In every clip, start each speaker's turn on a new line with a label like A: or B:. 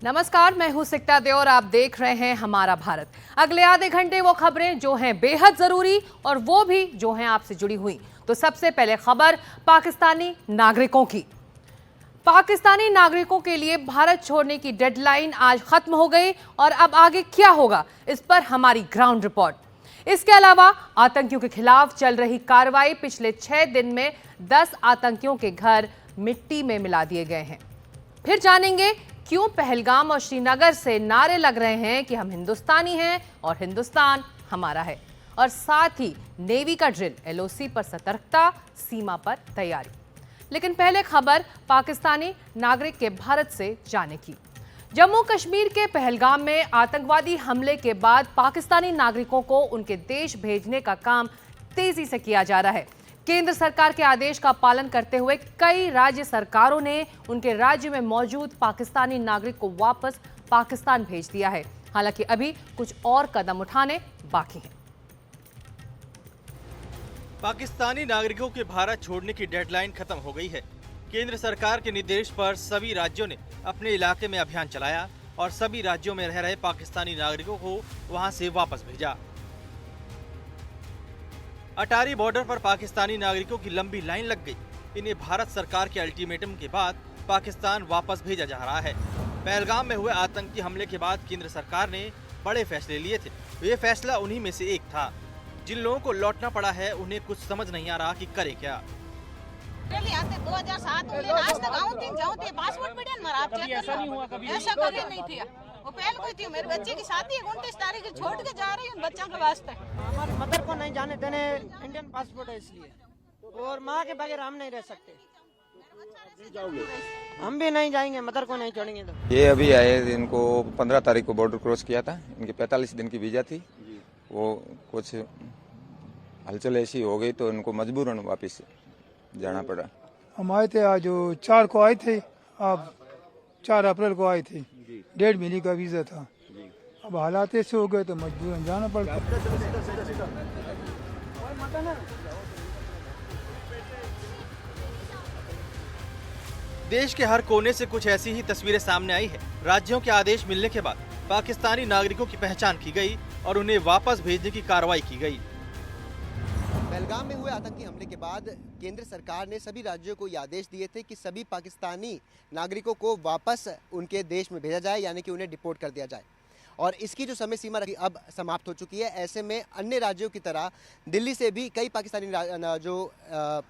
A: नमस्कार, मैं हूं सिकता दे और आप देख रहे हैं हमारा भारत। अगले आधे घंटे वो खबरें जो हैं बेहद जरूरी और वो भी जो हैं आपसे जुड़ी हुई। तो सबसे पहले खबर पाकिस्तानी नागरिकों की। पाकिस्तानी नागरिकों के लिए भारत छोड़ने की डेडलाइन आज खत्म हो गई और अब आगे क्या होगा, इस पर हमारी ग्राउंड रिपोर्ट। इसके अलावा आतंकियों के खिलाफ चल रही कार्रवाई, पिछले 6 दिन में 10 आतंकियों के घर मिट्टी में मिला दिए गए हैं। फिर जानेंगे क्यों पहलगाम और श्रीनगर से नारे लग रहे हैं कि हम हिंदुस्तानी हैं और हिंदुस्तान हमारा है। और साथ ही नेवी का ड्रिल, एलओसी पर सतर्कता, सीमा पर तैयारी। लेकिन पहले खबर पाकिस्तानी नागरिक के भारत से जाने की। जम्मू कश्मीर के पहलगाम में आतंकवादी हमले के बाद पाकिस्तानी नागरिकों को उनके देश भेजने का काम तेजी से किया जा रहा है। केंद्र सरकार के आदेश का पालन करते हुए कई राज्य सरकारों ने उनके राज्य में मौजूद पाकिस्तानी नागरिक को वापस पाकिस्तान भेज दिया है। हालांकि अभी कुछ और कदम उठाने बाकी हैं।
B: पाकिस्तानी नागरिकों के भारत छोड़ने की डेडलाइन खत्म हो गई है। केंद्र सरकार के निर्देश पर सभी राज्यों ने अपने इलाके में अभियान चलाया और सभी राज्यों में रह रहे पाकिस्तानी नागरिकों को वहां से वापस भेजा। अटारी बॉर्डर पर पाकिस्तानी नागरिकों की लंबी लाइन लग गई। इन्हें भारत सरकार के अल्टीमेटम के बाद पाकिस्तान वापस भेजा जा रहा है। पहलगाम में हुए आतंकी हमले के बाद केंद्र सरकार ने बड़े फैसले लिए थे। ये फैसला उन्हीं में से एक था। जिन लोगों को लौटना पड़ा है उन्हें कुछ समझ नहीं आ रहा कि करे क्या।
C: 2007 आज तक आऊं तीन जाऊं थे पासपोर्ट पड़े ना आप चेक ऐसा नहीं हुआ कभी, ऐसा कभी नहीं थी। वो पहले कोई थी, मेरे बच्चे की शादी है 29 तारीख को छोड़ के जा रही हूं बच्चों के वास्ते।
D: हमारे मदर को नहीं जाने देने, इंडियन पासपोर्ट है इसलिए, और माँ के बगैर हम नहीं रह सकते। हम भी नहीं जाएंगे, मदर को नहीं छोड़ेंगे। तो
E: ये अभी आए, इनको 15 तारीख को बॉर्डर क्रॉस किया था। इनकी 45 दिन की वीजा थी, वो कुछ हलचल ऐसी हो गई तो इनको मजबूरन वापस जाना पड़ा।
F: हम आए थे आज 4 को आए थे, अब 4 अप्रैल को आए थे। 1.5 महीने का वीजा था। अब हालात ऐसे हो गए तो मजबूरन जाना पड़ता।
B: देश के हर कोने से कुछ ऐसी ही तस्वीरें सामने आई है। राज्यों के आदेश मिलने के बाद पाकिस्तानी नागरिकों की पहचान की गई और उन्हें वापस भेजने की कार्रवाई की गई।
G: पहलगाम में हुए आतंकी हमले के बाद केंद्र सरकार ने सभी राज्यों को ये आदेश दिए थे कि सभी पाकिस्तानी नागरिकों को वापस उनके देश में भेजा जाए, यानी कि उन्हें डिपोर्ट कर दिया जाए। और इसकी जो समय सीमा अब समाप्त हो चुकी है। ऐसे में अन्य राज्यों की तरह दिल्ली से भी कई पाकिस्तानी जो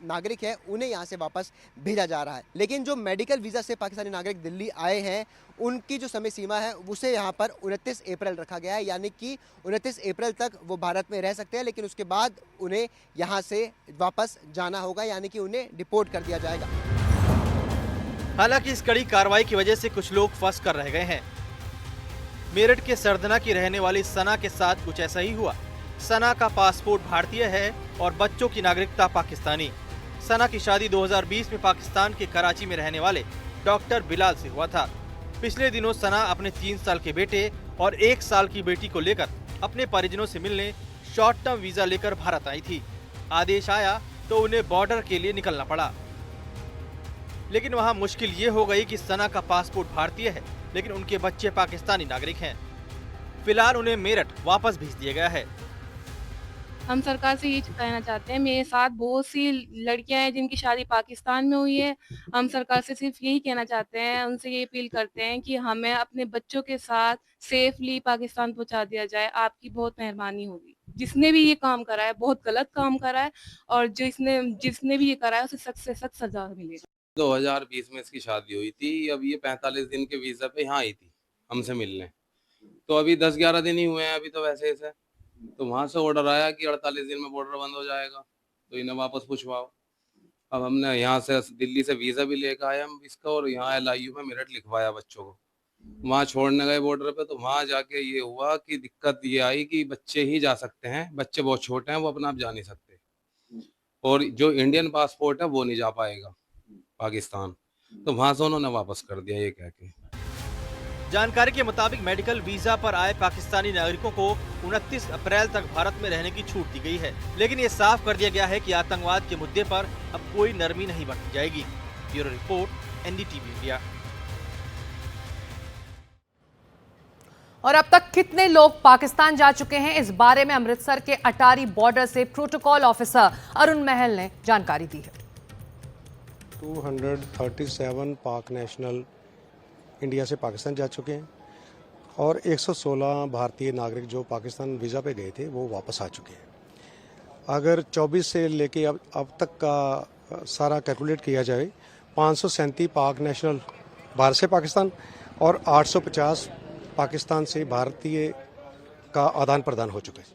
G: नागरिक हैं उन्हें यहाँ से वापस भेजा जा रहा है। लेकिन जो मेडिकल वीज़ा से पाकिस्तानी नागरिक दिल्ली आए हैं उनकी जो समय सीमा है उसे यहाँ पर 29 अप्रैल रखा गया है, यानी कि 29 अप्रैल तक वो भारत में रह सकते हैं। लेकिन उसके बाद उन्हें यहाँ से वापस जाना होगा, यानी कि उन्हें डिपोर्ट कर दिया जाएगा।
B: हालांकि इस कड़ी कार्रवाई की वजह से कुछ लोग फंस कर रह गए हैं। मेरठ के सरदना की रहने वाली सना के साथ कुछ ऐसा ही हुआ। सना का पासपोर्ट भारतीय है और बच्चों की नागरिकता पाकिस्तानी। सना की शादी 2020 में पाकिस्तान के कराची में रहने वाले डॉक्टर बिलाल से हुआ था। पिछले दिनों सना अपने 3 साल के बेटे और 1 साल की बेटी को लेकर अपने परिजनों से मिलने शॉर्ट टर्म वीजा लेकर भारत आई थी। आदेश आया तो उन्हें बॉर्डर के लिए निकलना पड़ा। लेकिन वहां मुश्किल ये हो गई कि सना का पासपोर्ट भारतीय है लेकिन उनके बच्चे पाकिस्तानी नागरिक हैं। फिलहाल उन्हें मेरठ वापस भेज दिया गया है।
H: हम सरकार से ये कहना चाहते हैं, मेरे साथ बहुत सी लड़कियां हैं जिनकी शादी पाकिस्तान में हुई है। हम सरकार से सिर्फ यही कहना चाहते हैं, उनसे ये अपील करते हैं कि हमें अपने बच्चों के साथ सेफली पाकिस्तान पहुंचा दिया जाए। आपकी बहुत मेहरबानी होगी। जिसने भी ये काम करा है बहुत गलत काम करा है और जिसने भी ये करा है उसे सख्त से सख्त सजा मिले।
I: 2020 में इसकी शादी हुई थी। अब ये 45 दिन के वीजा पे यहाँ आई थी हमसे मिलने। तो अभी 10-11 दिन ही हुए हैं अभी तो वैसे ऐसे। तो वहाँ से ऑर्डर आया कि 48 दिन में बॉर्डर बंद हो जाएगा तो इन्हें वापस पूछवाओ। अब हमने यहाँ से दिल्ली से वीज़ा भी लेकर आए हम इसका और यहाँ LIU में मेरठ लिखवाया बच्चों को। वहाँ छोड़ने गए बॉर्डर पे तो वहाँ जाके ये हुआ कि दिक्कत ये आई कि बच्चे ही जा सकते हैं, बच्चे बहुत छोटे हैं, वो अपना आप जा नहीं सकते। और जो इंडियन पासपोर्ट है वो नहीं जा पाएगा पाकिस्तान। तो वहाँ से उन्होंने वापस कर दिया ये कह के।
B: जानकारी के मुताबिक मेडिकल वीजा पर आए पाकिस्तानी नागरिकों को 29 अप्रैल तक भारत में रहने की छूट दी गई है। लेकिन ये साफ कर दिया गया है कि आतंकवाद के मुद्दे पर अब कोई नरमी नहीं बरती जाएगी। Bureau report, NDTV India.
A: और अब तक कितने लोग पाकिस्तान जा चुके हैं, इस बारे में अमृतसर के अटारी बॉर्डर से प्रोटोकॉल ऑफिसर अरुण महल ने जानकारी दी है।
J: 237 पाक नेशनल इंडिया से पाकिस्तान जा चुके हैं और 116 भारतीय नागरिक जो पाकिस्तान वीज़ा पे गए थे वो वापस आ चुके हैं। अगर 24 से लेके अब तक का सारा कैलकुलेट किया जाए, 537 पाक नेशनल भारत से पाकिस्तान और 850 पाकिस्तान से भारतीय का आदान प्रदान हो चुका है।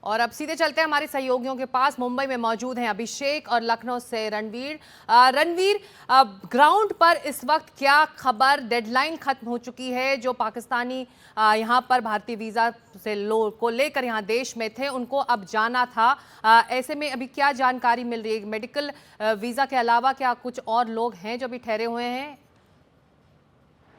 A: और अब सीधे चलते हैं हमारे सहयोगियों के पास। मुंबई में मौजूद हैं अभिषेक और लखनऊ से रणवीर। रणवीर, ग्राउंड पर इस वक्त क्या खबर? डेडलाइन खत्म हो चुकी है। जो पाकिस्तानी यहां पर भारतीय वीज़ा से लोग को लेकर यहां देश में थे, उनको अब जाना था। ऐसे में अभी क्या जानकारी मिल रही है? मेडिकल वीज़ा के अलावा क्या कुछ और लोग हैं जो अभी ठहरे हुए हैं?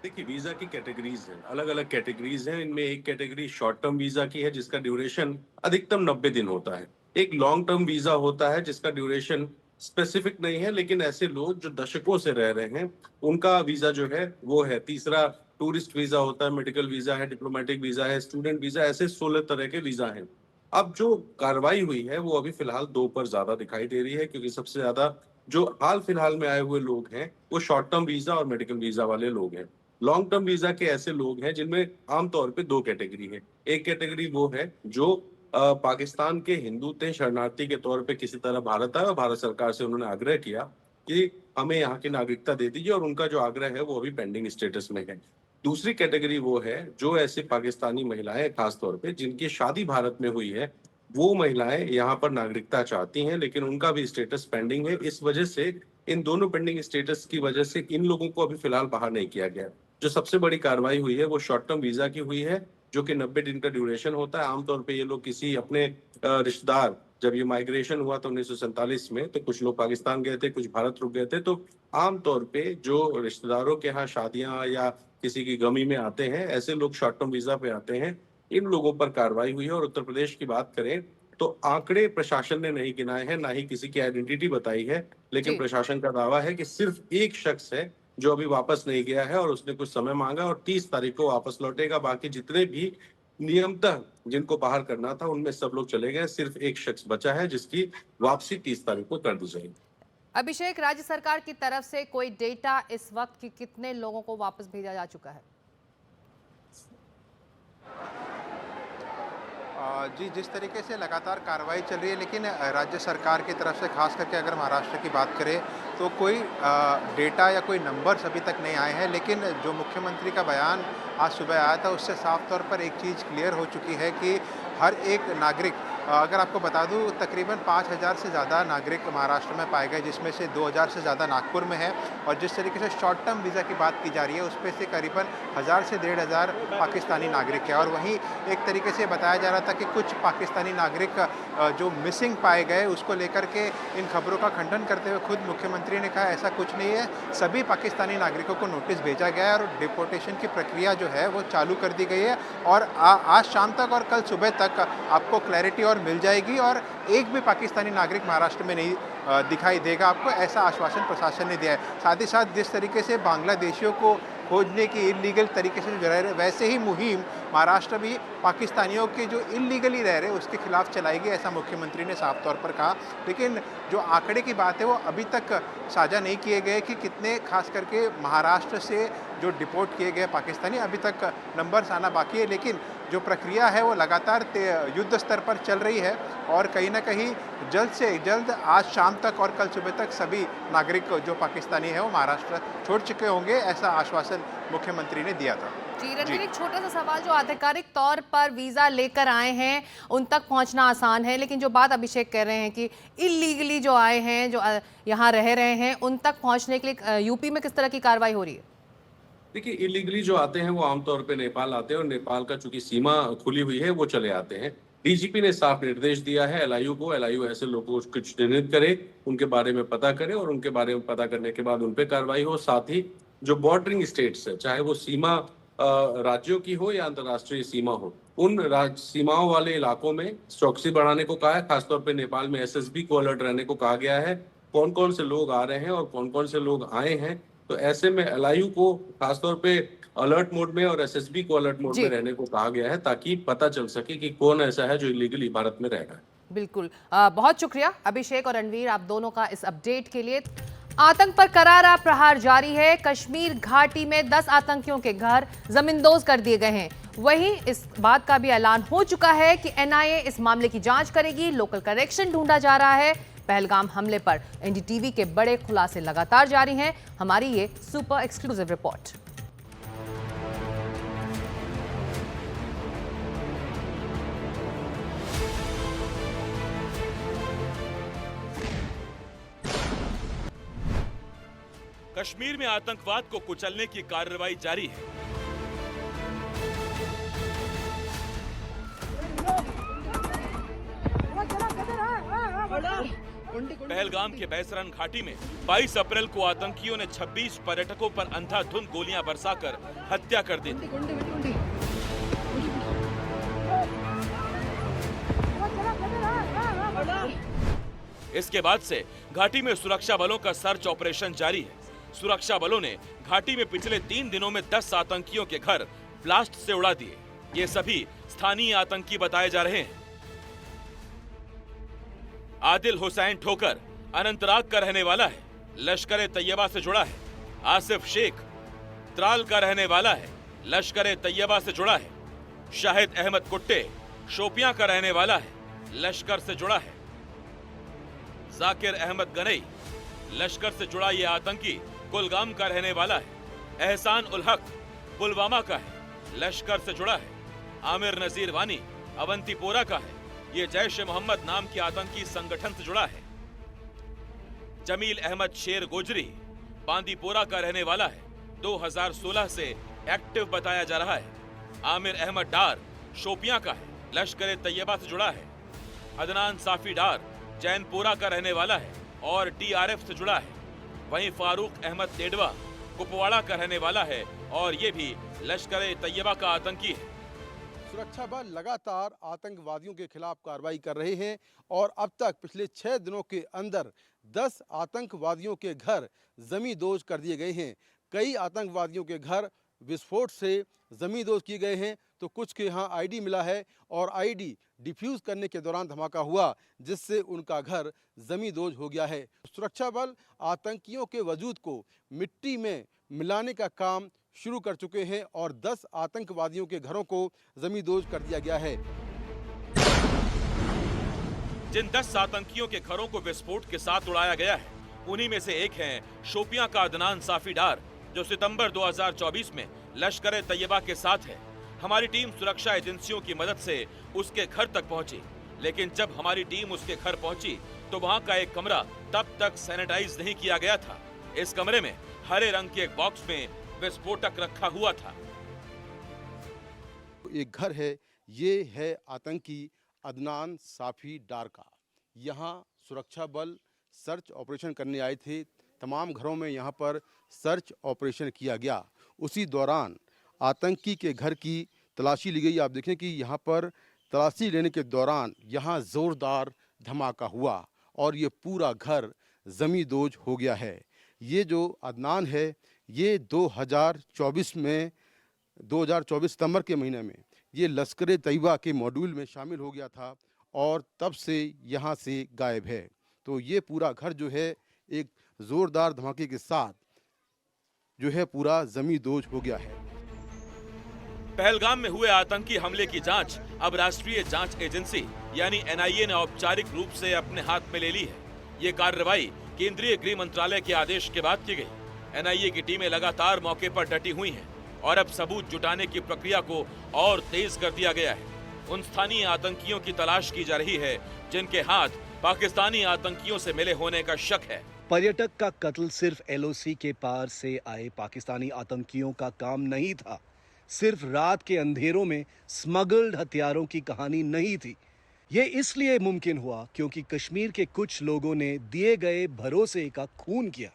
K: देखिए, वीजा की कैटेगरीज हैं, अलग अलग कैटेगरीज हैं। इनमें एक कैटेगरी शॉर्ट टर्म वीजा की है जिसका ड्यूरेशन अधिकतम 90 दिन होता है। एक लॉन्ग टर्म वीजा होता है जिसका ड्यूरेशन स्पेसिफिक नहीं है, लेकिन ऐसे लोग जो दशकों से रह रहे हैं उनका वीजा जो है वो है। तीसरा टूरिस्ट वीजा होता है, मेडिकल वीजा है, डिप्लोमेटिक वीजा है, स्टूडेंट वीजा, ऐसे 16 तरह के वीजा हैं। अब जो कार्रवाई हुई है वो अभी फिलहाल 2 पर ज्यादा दिखाई दे रही है, क्योंकि सबसे ज्यादा जो हाल फिलहाल में आए हुए लोग हैं वो शॉर्ट टर्म वीजा और मेडिकल वीजा वाले लोग हैं। लॉन्ग टर्म वीजा के ऐसे लोग हैं जिनमें आमतौर पे 2 कैटेगरी है। एक कैटेगरी वो है जो पाकिस्तान के हिंदू थे, शरणार्थी के तौर पे किसी तरह भारत आए और भारत सरकार से उन्होंने आग्रह किया कि हमें यहाँ की नागरिकता दे दीजिए, और उनका जो आग्रह है वो अभी पेंडिंग स्टेटस में है। दूसरी कैटेगरी वो है जो ऐसे पाकिस्तानी महिलाएं खासतौर पे जिनकी शादी भारत में हुई है, वो महिलाएं यहाँ पर नागरिकता चाहती हैं, लेकिन उनका भी स्टेटस पेंडिंग है। इस वजह से इन दोनों पेंडिंग स्टेटस की वजह से इन लोगों को अभी फिलहाल बाहर नहीं किया गया। जो सबसे बड़ी कार्रवाई हुई है वो शॉर्ट टर्म वीजा की हुई है, जो कि 90 दिन का ड्यूरेशन होता है। आमतौर पे ये लोग किसी अपने रिश्तेदार, जब ये माइग्रेशन हुआ था 1947 में, तो कुछ लोग पाकिस्तान गए थे, कुछ भारत रुक गए थे, तो आमतौर पे जो रिश्तेदारों के यहाँ शादियां या किसी की गमी में आते हैं, ऐसे लोग शॉर्ट टर्म वीजा पे आते हैं। इन लोगों पर कार्रवाई हुई है। और उत्तर प्रदेश की बात करें तो आंकड़े प्रशासन ने नहीं गिनाए हैं, ना ही किसी की आइडेंटिटी बताई है, लेकिन प्रशासन का दावा है कि सिर्फ एक शख्स है जो अभी वापस नहीं गया है और उसने कुछ समय मांगा और 30 तारीख को वापस लौटेगा। बाकी जितने भी नियमतः जिनको बाहर करना था उनमें सब लोग चले गए। सिर्फ एक शख्स बचा है जिसकी वापसी 30 तारीख को कर दी जाएगी।
A: अभिषेक, राज्य सरकार की तरफ से कोई डेटा इस वक्त की कितने लोगों को वापस भेजा जा चुका है?
L: जी, जिस तरीके से लगातार कार्रवाई चल रही है, लेकिन राज्य सरकार की तरफ से खास करके अगर महाराष्ट्र की बात करें तो कोई डेटा या कोई नंबर्स अभी तक नहीं आए हैं। लेकिन जो मुख्यमंत्री का बयान आज सुबह आया था उससे साफ तौर पर एक चीज़ क्लियर हो चुकी है कि हर एक नागरिक, अगर आपको बता दूं, तकरीबन 5000 से ज़्यादा नागरिक महाराष्ट्र में पाए गए, जिसमें से 2000 से ज़्यादा नागपुर में है। और जिस तरीके से शॉर्ट टर्म वीज़ा की बात की जा रही है उसमें से करीबन 1000 से 1500 पाकिस्तानी नागरिक है। और वहीं एक तरीके से बताया जा रहा था कि कुछ पाकिस्तानी नागरिक जो मिसिंग पाए गए, उसको लेकर के इन खबरों का खंडन करते हुए खुद मुख्यमंत्री ने कहा ऐसा कुछ नहीं है, सभी पाकिस्तानी नागरिकों को नोटिस भेजा गया है और डिपोर्टेशन की प्रक्रिया जो है वो चालू कर दी गई है। और आज शाम तक और कल सुबह तक आपको क्लैरिटी और मिल जाएगी और एक भी पाकिस्तानी नागरिक महाराष्ट्र में नहीं दिखाई देगा आपको, ऐसा आश्वासन प्रशासन ने दिया है। साथ ही साथ जिस तरीके से बांग्लादेशियों को खोजने की इलीगल तरीके से जो रह रहे, वैसे ही मुहिम महाराष्ट्र भी पाकिस्तानियों के जो इलीगली रह रहे उसके खिलाफ चलाएगी, ऐसा मुख्यमंत्री ने साफ तौर पर कहा। लेकिन जो आंकड़े की बात है वो अभी तक साझा नहीं किए गए कि कितने खास करके महाराष्ट्र से जो डिपोर्ट किए गए पाकिस्तानी, अभी तक नंबर्स आना बाकी है। लेकिन जो प्रक्रिया है वो लगातार युद्ध स्तर पर चल रही है और कहीं ना कहीं जल्द से जल्द आज शाम तक और कल सुबह तक सभी नागरिक जो पाकिस्तानी है वो महाराष्ट्र छोड़ चुके होंगे, ऐसा आश्वासन मुख्यमंत्री ने दिया था।
A: जी रणवीर, एक छोटा सा सवाल, जो आधिकारिक तौर पर वीज़ा लेकर आए हैं उन तक पहुंचना आसान है, लेकिन जो बात अभिषेक कह रहे हैं कि इलीगली जो आए हैं, जो यहाँ रह रहे हैं, उन तक पहुंचने के लिए यूपी में किस तरह की कार्रवाई हो रही है?
K: देखिए, इलीगली जो आते हैं वो आमतौर पे नेपाल आते हैं और नेपाल का चूंकि सीमा खुली हुई है वो चले आते हैं। डीजीपी ने साफ निर्देश दिया है एलआईयू को, एलआईयू ऐसे लोगों को चिन्हित करे, उनके बारे में पता करे और उनके बारे में पता करने के बाद उन पे कार्रवाई हो। साथ ही जो बॉर्डरिंग स्टेट्स है, चाहे वो सीमा राज्यों की हो या अंतर्राष्ट्रीय सीमा हो, उन सीमाओं वाले इलाकों में चौकसी बढ़ाने को कहा है। खासतौर पे नेपाल में एसएसबी को अलर्ट रहने को कहा गया है, कौन कौन से लोग आ रहे हैं और कौन कौन से लोग आए हैं। तो ऐसे में एलआईयू को खासतौर पे अलर्ट मोड में और एसएसबी को अलर्ट मोड में रहने को कहा गया है, ताकि पता चल सके कि कौन ऐसा है जो इलीगली भारत में रह रहा है।
A: बिल्कुल, बहुत शुक्रिया अभिषेक और रणवीर, आप दोनों का इस अपडेट के लिए। आतंक पर करारा प्रहार जारी है। कश्मीर घाटी में 10 आतंकियों के घर जमींदोज कर दिए गए हैं। वहीं इस बात का भी ऐलान हो चुका है कि एनआईए इस मामले की जांच करेगी। लोकल कनेक्शन ढूंढा जा रहा है। पहलगाम हमले पर एनडीटीवी के बड़े खुलासे लगातार जारी हैं। हमारी ये सुपर एक्सक्लूसिव रिपोर्ट।
M: कश्मीर में आतंकवाद को कुचलने की कार्रवाई जारी है। पहलगाम के बैसरन घाटी में 22 अप्रैल को आतंकियों ने 26 पर्यटकों पर अंधाधुंध गोलियां बरसाकर हत्या कर दी थी। इसके बाद से घाटी में सुरक्षा बलों का सर्च ऑपरेशन जारी है। सुरक्षा बलों ने घाटी में पिछले 3 दिनों में 10 आतंकियों के घर ब्लास्ट से उड़ा दिए। ये सभी स्थानीय आतंकी बताए जा रहे हैं। आदिल हुसैन ठोकर अनंतनाग का रहने वाला है, लश्कर तैयबा से जुड़ा है। आसिफ शेख त्राल का रहने वाला है, लश्कर तैयबा से जुड़ा है। शाहिद अहमद कुट्टे शोपियां का रहने वाला है, लश्कर से जुड़ा है। जाकिर अहमद गनई लश्कर से जुड़ा ये आतंकी कुलगाम का रहने वाला है। एहसान उल हक पुलवामा का है, लश्कर से जुड़ा है। आमिर नजीर वानी अवंतीपोरा का है, ये जैश मोहम्मद नाम के आतंकी संगठन से जुड़ा है। जमील अहमद शेर गोजरी बांदीपोरा का रहने वाला है, 2016 से एक्टिव बताया जा रहा है। आमिर अहमद डार शोपियां का है, लश्कर तैयबा से जुड़ा है। अदनान साफी डार जैनपुरा का रहने वाला है और टीआरएफ से जुड़ा है। वहीं फारूक अहमद तेडवा कुपवाड़ा का रहने वाला है और ये भी लश्कर तैयबा का आतंकी है।
N: सुरक्षा बल लगातार आतंकवादियों के खिलाफ कार्रवाई कर रहे हैं और अब तक पिछले 6 दिनों के अंदर 10 आतंकवादियों के घर जमींदोज कर दिए गए हैं। कई आतंकवादियों के घर विस्फोट से जमींदोज किए गए हैं, तो कुछ के यहाँ आईडी मिला है और आईडी डिफ्यूज करने के दौरान धमाका हुआ, जिससे उनका घर जमींदोज हो गया है। सुरक्षा बल आतंकियों के वजूद को मिट्टी में मिलाने का काम शुरू कर चुके हैं और 10 आतंकवादियों के घरों को जमींदोज कर दिया गया है।
M: जिन 10 आतंकियों के घरों को विस्फोट के साथ उड़ाया गया है, उन्हीं में से एक है शोपियां का अदनान साफी डार, जो सितंबर 2024 में लश्कर तैयबा के साथ है। हमारी टीम सुरक्षा एजेंसियों की मदद से उसके घर तक पहुंची, लेकिन जब हमारी टीम उसके घर पहुंची तो वहां का एक कमरा तब तक सैनिटाइज नहीं किया गया था। इस कमरे में हरे रंग के एक बॉक्स में विस्फोटक रखा हुआ था।
N: एक घर है, ये है आतंकी अदनान साफी डार का। यहाँ सुरक्षा बल सर्च ऑपरेशन करने आए थे। तमाम घरों में यहाँ पर सर्च ऑपरेशन किया गया। उसी दौरान आतंकी के घर की तलाशी ली गई। आप देखें कि यहाँ पर तलाशी लेने के दौरान यहाँ ज़ोरदार धमाका हुआ और ये पूरा घर जमींदोज हो गया है। ये जो अदनान है, ये 2024 सितंबर के महीने में ये लश्कर तैयबा के मॉड्यूल में शामिल हो गया था और तब से यहाँ से गायब है। तो ये पूरा घर जो है एक ज़ोरदार धमाके के साथ जो है पूरा जमींदोज हो गया है।
M: पहलगाम में हुए आतंकी हमले की जांच अब राष्ट्रीय जांच एजेंसी यानी एनआईए ने औपचारिक रूप से अपने हाथ में ले ली है। ये कार्रवाई केंद्रीय गृह मंत्रालय के आदेश के बाद की गई। एनआईए की टीमें लगातार मौके पर डटी हुई हैं और अब सबूत जुटाने की प्रक्रिया को और तेज कर दिया गया है। उन स्थानीय आतंकियों की तलाश की जा रही है जिनके हाथ पाकिस्तानी आतंकियों से मिले होने का शक है।
O: पर्यटक का कत्ल सिर्फ एलओसी के पार से आए पाकिस्तानी आतंकियों का काम नहीं था। सिर्फ रात के अंधेरों में स्मगल्ड हथियारों की कहानी नहीं थी। ये इसलिए मुमकिन हुआ क्योंकि कश्मीर के कुछ लोगों ने दिए गए भरोसे का खून किया।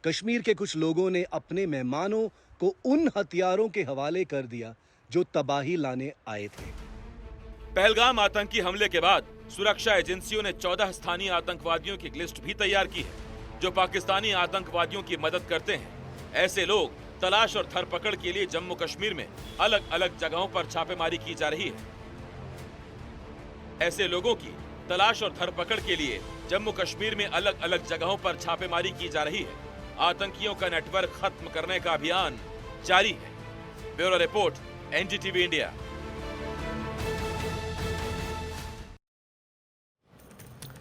O: कश्मीर के कुछ लोगों ने अपने मेहमानों को उन हथियारों के हवाले कर दिया जो तबाही लाने आए थे।
M: पहलगाम आतंकी हमले के बाद सुरक्षा एजेंसियों ने 14 स्थानीय आतंकवादियों की लिस्ट भी तैयार की है जो पाकिस्तानी आतंकवादियों की मदद करते हैं। ऐसे लोग तलाश और धरपकड़ के लिए जम्मू कश्मीर में अलग अलग जगहों पर छापेमारी की जा रही है। ऐसे लोगों की तलाश और धरपकड़ के लिए जम्मू कश्मीर में अलग अलग जगहों पर छापेमारी की जा रही है। आतंकियों का नेटवर्क खत्म करने का अभियान जारी है। Bureau report, NDTV India.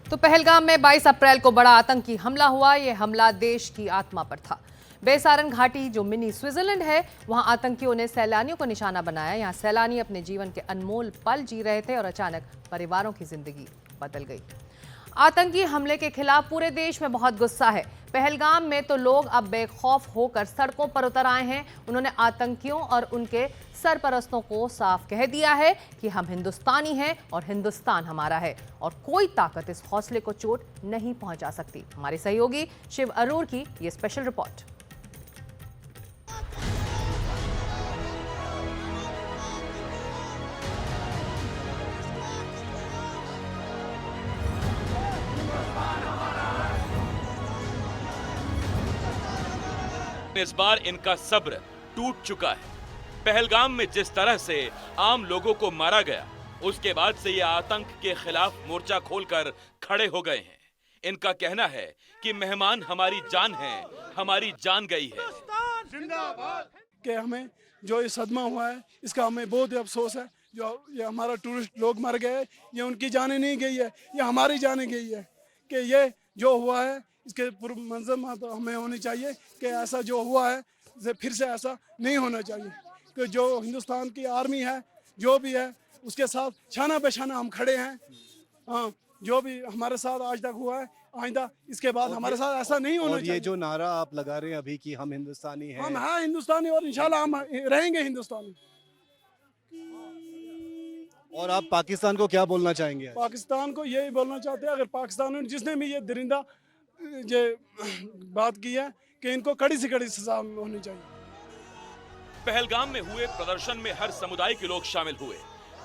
A: तो पहलगाम में 22 अप्रैल को बड़ा आतंकी हमला हुआ। यह हमला देश की आत्मा पर था। बेसारन घाटी जो मिनी स्विट्जरलैंड है, वहां आतंकियों ने सैलानियों को निशाना बनाया। यहां सैलानी अपने जीवन के अनमोल पल जी रहे थे और अचानक परिवारों की जिंदगी बदल गई। आतंकी हमले के खिलाफ पूरे देश में बहुत गुस्सा है। पहलगाम में तो लोग अब बेखौफ होकर सड़कों पर उतर आए हैं। उन्होंने आतंकियों और उनके सरपरस्तों को साफ कह दिया है कि हम हिंदुस्तानी हैं और हिंदुस्तान हमारा है और कोई ताकत इस हौसले को चोट नहीं पहुंचा सकती। हमारे सहयोगी शिव अरोर की ये स्पेशल रिपोर्ट।
M: इस बार इनका सब्र टूट चुका है। पहलगाम में जिस तरह से आम लोगों को मारा गया, उसके बाद से ये आतंक के खिलाफ मोर्चा खोलकर खड़े हो गए हैं। इनका कहना है कि मेहमान हमारी जान है, हमारी जान गई है।
P: कि हमें जो ये सदमा हुआ है, इसका हमें बहुत ही अफसोस है। जो ये हमारा टूरिस्ट लोग मर गए, ये उनकी जाने नहीं गई है, ये हमारी जाने गई है। कि ये जो हुआ है इसके पूर्व मंजर तो हमें होनी चाहिए कि ऐसा जो हुआ है फिर से ऐसा नहीं होना चाहिए। कि जो हिंदुस्तान की आर्मी है, जो भी है, उसके साथ छाना पे छाना हम खड़े हैं। हाँ, जो भी हमारे साथ आज तक हुआ है, आइंदा इसके बाद हमारे साथ ऐसा नहीं होना चाहिए।
O: ये जो नारा आप लगा रहे हैं अभी कि हम हिंदुस्तानी हैं,
P: हम हैं हिंदुस्तानी और इंशाल्लाह हम रहेंगे हिंदुस्तानी।
O: और आप पाकिस्तान को क्या बोलना चाहेंगे?
P: पाकिस्तान को यही बोलना चाहते हैं, अगर पाकिस्तान में जिसने भी ये दरिंदा ये बात की है कि इनको कड़ी से कड़ी सजा होनी चाहिए।
M: पहलगाम में हुए प्रदर्शन में हर समुदाय के लोग शामिल हुए।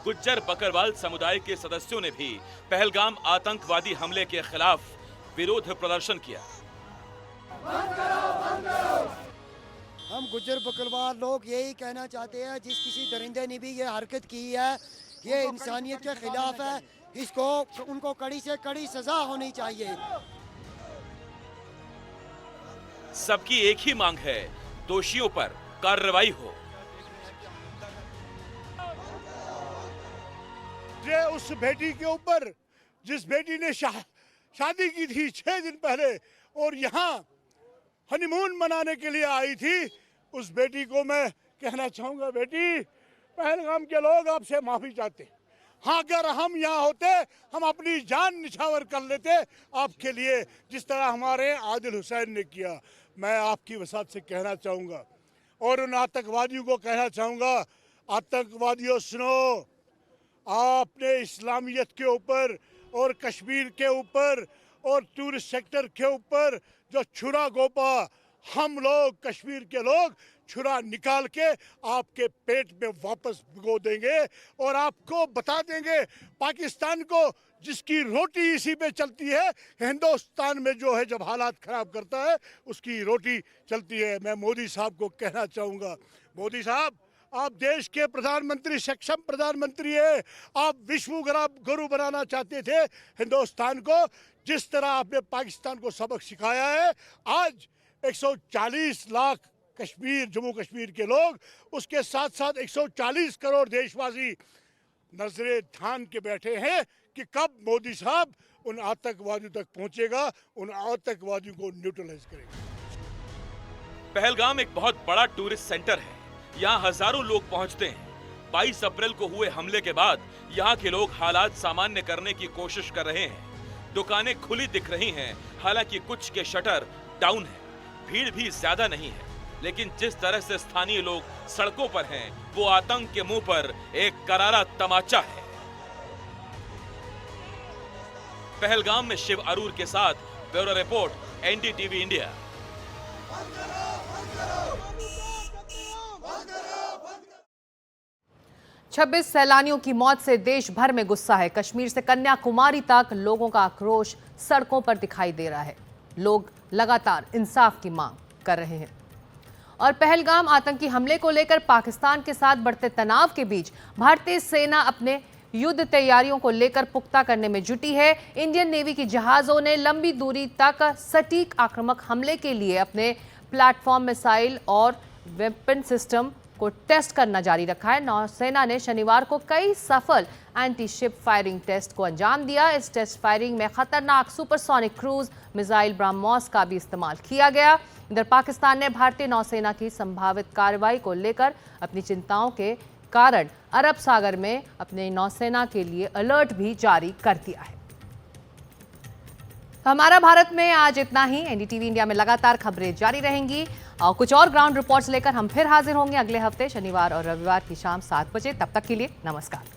M: गुज्जर बकरवाल समुदाय के सदस्यों ने भी पहलगाम आतंकवादी हमले के खिलाफ विरोध प्रदर्शन किया।
Q: हम गुज्जर बकरवाल लोग यही कहना चाहते हैं, जिस किसी दरिंदे ने भी ये हरकत की है, ये इंसानियत के खिलाफ है। इसको उनको कड़ी से कड़ी सजा होनी चाहिए।
M: सबकी एक ही मांग है, दोषियों पर कार्रवाई हो।
R: ये उस बेटी के ऊपर जिस बेटी ने शादी की थी 6 दिन पहले और यहाँ हनीमून मनाने के लिए आई थी, उस बेटी को मैं कहना चाहूंगा, बेटी पहलगाम के लोग आपसे माफी चाहते। हाँ, अगर हम यहाँ होते हम अपनी जान निछावर कर लेते आपके लिए, जिस तरह हमारे आदिल हुसैन ने किया। मैं आपकी वसात से कहना चाहूँगा और उन आतंकवादियों को कहना चाहूँगा, आतंकवादियों सुनो, आपने इस्लामियत के ऊपर और कश्मीर के ऊपर और टूरिस्ट सेक्टर के ऊपर जो छुरा गोपा, हम लोग कश्मीर के लोग छुरा निकाल के आपके पेट में वापस भिगो देंगे और आपको बता देंगे पाकिस्तान को, जिसकी रोटी इसी पे चलती है। हिंदुस्तान में जो है जब हालात खराब करता है उसकी रोटी चलती है। मैं मोदी साहब को कहना चाहूँगा, मोदी साहब आप देश के प्रधानमंत्री, सक्षम प्रधानमंत्री है। आप विश्व गुरु बनाना चाहते थे हिंदुस्तान को। जिस तरह आपने पाकिस्तान को सबक सिखाया है, आज 140 लाख कश्मीर, जम्मू कश्मीर के लोग, उसके साथ साथ 140 करोड़ देशवासी नजरे थान के बैठे हैं कि कब मोदी साहब उन आतंकवादियों तक पहुंचेगा, उन आतंकवादियों को न्यूट्रलाइज करेगा।
M: पहलगाम एक बहुत बड़ा टूरिस्ट सेंटर है, यहाँ हजारों लोग पहुंचते हैं। 22 अप्रैल को हुए हमले के बाद यहाँ के लोग हालात सामान्य करने की कोशिश कर रहे हैं। दुकानें खुली दिख रही हैं, हालांकि कुछ के शटर डाउन है। भीड़ भी ज्यादा नहीं है, लेकिन जिस तरह से स्थानीय लोग सड़कों पर हैं, वो आतंक के मुंह पर एक करारा तमाचा है। पहलगाम में शिव अरूर के साथ ब्यूरो रिपोर्ट, एनडीटीवी इंडिया।
A: छब्बीस सैलानियों की मौत से देश भर में गुस्सा है। कश्मीर से कन्याकुमारी तक लोगों का आक्रोश सड़कों पर दिखाई दे रहा है। लोग लगातार इंसाफ की मांग कर रहे हैं। और पहलगाम आतंकी हमले को लेकर पाकिस्तान के साथ बढ़ते तनाव के बीच भारतीय सेना अपने युद्ध तैयारियों को लेकर पुख्ता करने में जुटी है। इंडियन नेवी की जहाजों ने लंबी दूरी तक सटीक आक्रामक हमले के लिए अपने प्लेटफॉर्म, मिसाइल और वेपन सिस्टम को टेस्ट करना जारी रखा है। नौसेना ने शनिवार को कई सफल एंटी शिप फायरिंग टेस्ट को अंजाम दिया। इस टेस्ट फायरिंग में खतरनाक सुपरसोनिक क्रूज मिसाइल ब्रह्मोस का भी इस्तेमाल किया गया। इधर पाकिस्तान ने भारतीय नौसेना की संभावित कार्रवाई को लेकर अपनी चिंताओं के कारण अरब सागर में अपने नौसेना के लिए अलर्ट भी जारी कर दिया है। तो हमारा भारत में आज इतना ही। एनडीटीवी इंडिया में लगातार खबरें जारी रहेंगी और कुछ और ग्राउंड रिपोर्ट्स लेकर हम फिर हाजिर होंगे अगले हफ्ते शनिवार और रविवार की शाम 7 बजे। तब तक के लिए नमस्कार।